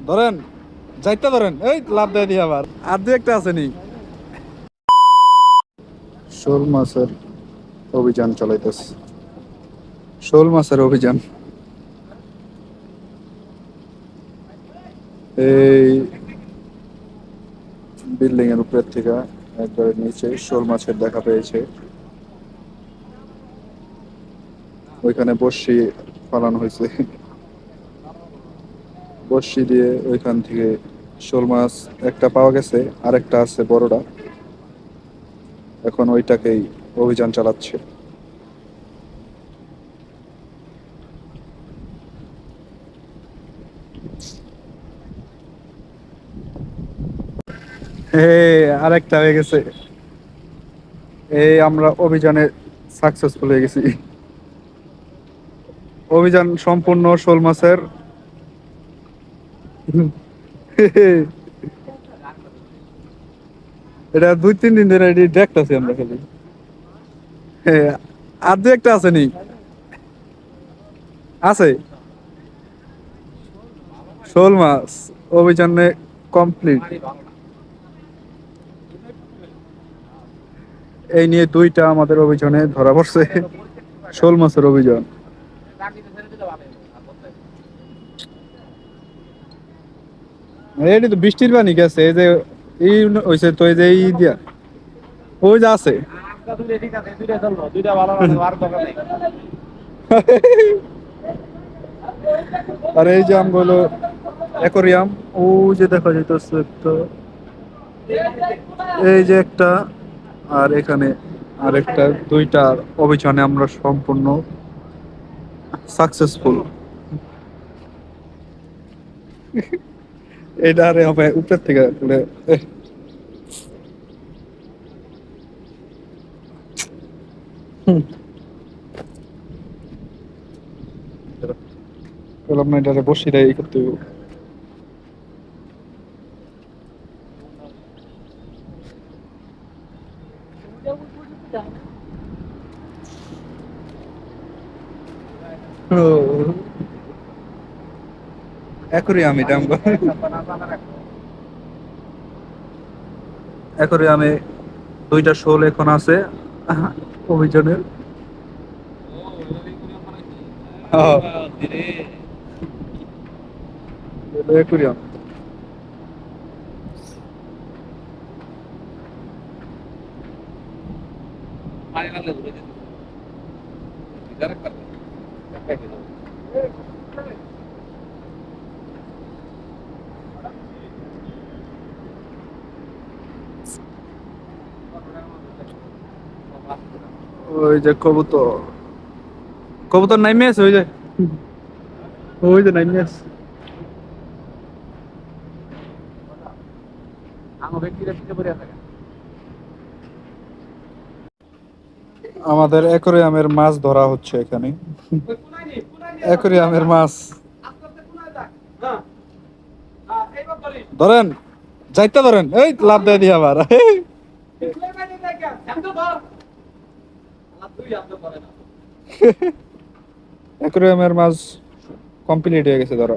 ধরেন, যাইতে ধরেন, এই লাভ দেয় দিয়ে আবার আর দু একটা আছে নি। শোল মাছের অভিযান চালাইতেছে, শোল মাছের অভিযান। এই বিল্ডিং এর উপরের থেকে একবারে নিচে শোল মাছের দেখা পেয়েছে। ওইখানে বড়শি ফালানো হয়েছে, বড়শি দিয়ে ওইখান থেকে শোল মাছ একটা পাওয়া গেছে, আরেকটা আছে বড়টা। এখন ওইটাকেই অভিযান চালাচ্ছে। আরেকটা হয়ে গেছে। এই আমরা অভিযানে সাকসেসফুল হয়ে গেছি। অভিযান সম্পূর্ণ শোল মাছের। এটা 2-3 দিন ধরে এটি দেখতেছি আমরা খালি। হ্যাঁ, আর দু একটা আছে নি, আছে। শোল মাছ অভিযানে কমপ্লিট। এই নিয়ে দুইটা আমাদের অভিযানে ধরা পড়ছে, শোল মাছের অভিযান। এই তো বৃষ্টির পানি গেছে, এই যে এই হইছে তো, এই যে এই দিয়া ওই যে আছে। আর এই যে আমগুলো অ্যাকোরিয়াম, ও যে দেখা যাইতেছে একটা, এই যে একটা, আর এখানে আরেকটা। দুইটা অভিযানে আমরা সম্পূর্ণ সাকসেসফুল। এটা আরে হবে উপর থেকে তুলে। বললাম না, এটা বসি দেয় করতে হবে। অ্যাকোরিয়াম এটা আমরা, অ্যাকোরিয়ামে দুইটা শোল এখন আছে অভিযানের। অ্যাকোরিয়াম। ওই যে কবুতর, কবুতর নাইমে আছে, ওই যে, ওই যে নাইমে আছে। আমাদের অ্যাকোরিয়ামের মাছ ধরা হচ্ছে এখানে, অ্যাকোরিয়ামের মাছ। ধরেন, যাইতে ধরেন, এই লাভ দেয় দিয়ে আবার অ্যাকোরিয়ামের মাছ কমপ্লিট হয়ে গেছে ধরা।